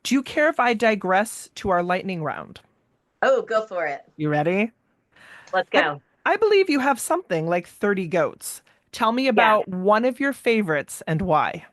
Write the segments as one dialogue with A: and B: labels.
A: Do you care if I digress to our lightning round?
B: Oh, go for it.
A: You ready?
B: Let's
A: I,
B: go.
A: I believe you have something like 30 goats. Tell me
B: Yeah,
A: about one of your favorites and why.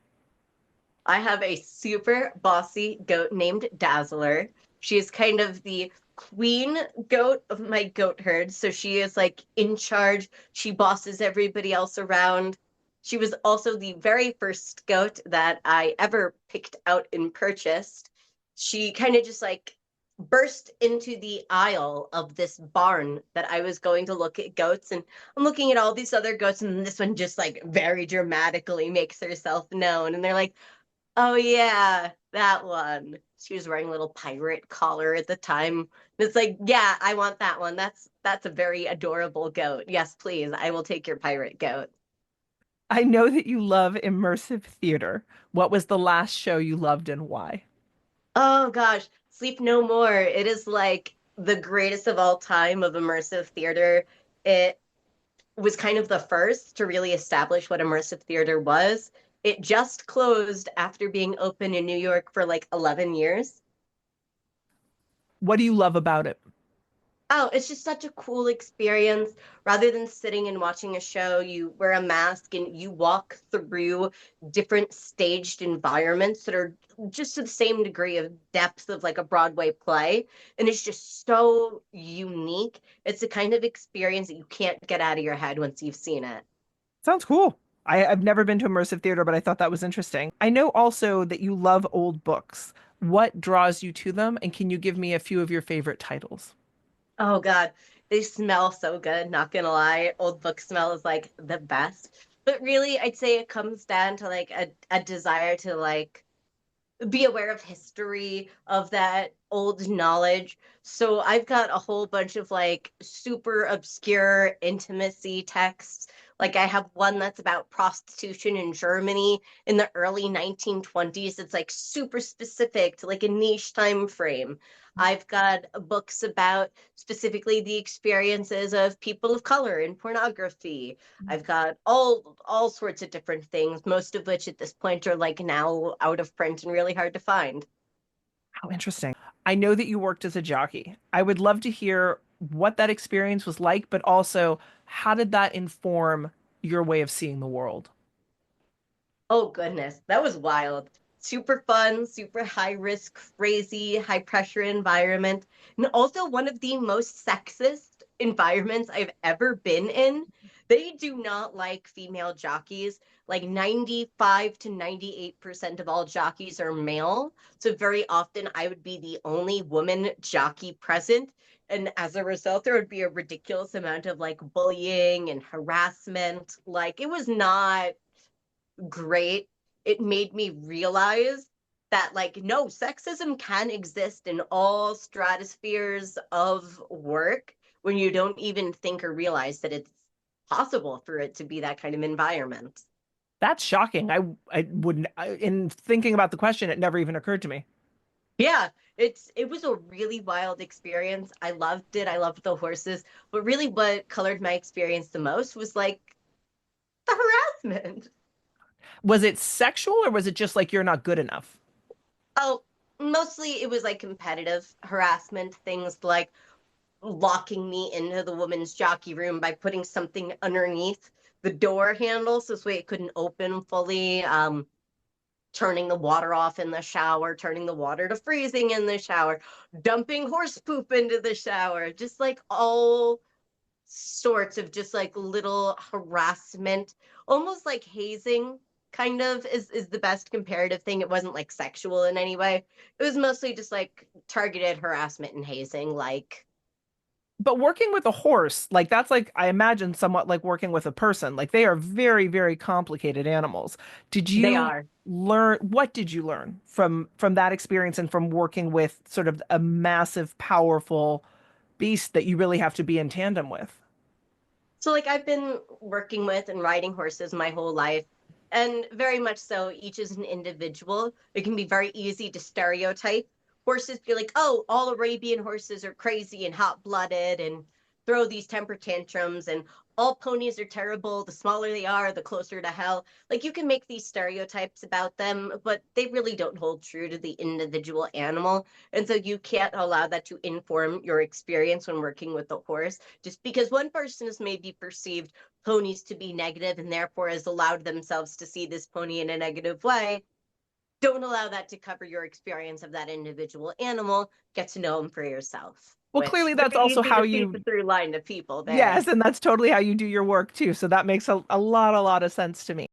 B: I have a super bossy goat named Dazzler. She is kind of the queen goat of my goat herd. So she is like in charge. She bosses everybody else around. She was also the very first goat that I ever picked out and purchased. She kind of just like burst into the aisle of this barn that I was going to look at goats. And I'm looking at all these other goats, and this one just like very dramatically makes herself known. And they're like, oh yeah, that one. She was wearing a little pirate collar at the time. And it's like, yeah, I want that one. That's a very adorable goat. Yes, please. I will take your pirate goat.
A: I know that you love immersive theater. What was the last show you loved and why?
B: Oh gosh, Sleep No More. It is like the greatest of all time of immersive theater. It was kind of the first to really establish what immersive theater was. It just closed after being open in New York for like 11 years.
A: What do you love about it?
B: Oh, it's just such a cool experience. Rather than sitting and watching a show, you wear a mask and you walk through different staged environments that are just to the same degree of depth of like a Broadway play. And it's just so unique. It's a kind of experience that you can't get out of your head once you've seen it.
A: Sounds cool. I've never been to immersive theater, but I thought that was interesting. I know also that you love old books. What draws you to them? And can you give me a few of your favorite titles?
B: Oh God, they smell so good, not gonna lie. Old book smell is like the best. But really, I'd say it comes down to like a desire to like be aware of history of that old knowledge. So I've got a whole bunch of like super obscure intimacy texts. Like I have one that's about prostitution in Germany in the early 1920s. It's like super specific to like a niche time frame. I've got books about specifically the experiences of people of color in pornography. I've got all sorts of different things, most of which at this point are like now out of print and really hard to find.
A: How interesting. I know that you worked as a jockey. I would love to hear what that experience was like, but also how did that inform your way of seeing the world?
B: Oh goodness, that was wild. Super fun, super high risk, crazy, high pressure environment. And also one of the most sexist environments I've ever been in. They do not like female jockeys. Like 95 to 98% of all jockeys are male. So very often I would be the only woman jockey present. And as a result, there would be a ridiculous amount of like bullying and harassment. Like it was not great. It made me realize that like no, sexism can exist in all stratospheres of work when you don't even think or realize that it's possible for it to be that kind of environment.
A: That's shocking. I wouldn't, in thinking about the question, it never even occurred to me.
B: Yeah, it was a really wild experience. I loved it. I loved the horses, but really what colored my experience the most was like the harassment.
A: Was it sexual or was it just like you're not good enough?
B: Oh, mostly it was like competitive harassment, things like locking me into the women's jockey room by putting something underneath the door handle so this way it couldn't open fully. Turning the water off in the shower, turning the water to freezing in the shower, dumping horse poop into the shower, just like all sorts of just like little harassment, almost like hazing kind of is the best comparative thing. It wasn't like sexual in any way. It was mostly just like targeted harassment and hazing, like
A: But working with a horse, like that's like I imagine somewhat like working with a person. Like they are very, very complicated animals. Did
B: they
A: you
B: are.
A: learn what did you learn from that experience and from working with sort of a massive, powerful beast that you really have to be in tandem with?
B: So, like, I've been working with and riding horses my whole life, and very much so, each is an individual. It can be very easy to stereotype horses, be like, oh, all Arabian horses are crazy and hot blooded, and throw these temper tantrums and all ponies are terrible. The smaller they are, the closer to hell. Like you can make these stereotypes about them, but they really don't hold true to the individual animal. And so you can't allow that to inform your experience when working with the horse. Just because one person has maybe perceived ponies to be negative and therefore has allowed themselves to see this pony in a negative way, don't allow that to cover your experience of that individual animal. Get to know them for yourself,
A: Well,
B: which
A: clearly that's
B: very
A: also
B: easy
A: how
B: to see the
A: you,
B: through line to people there.
A: yes, and that's totally how you do your work too. So that makes a lot of sense to me.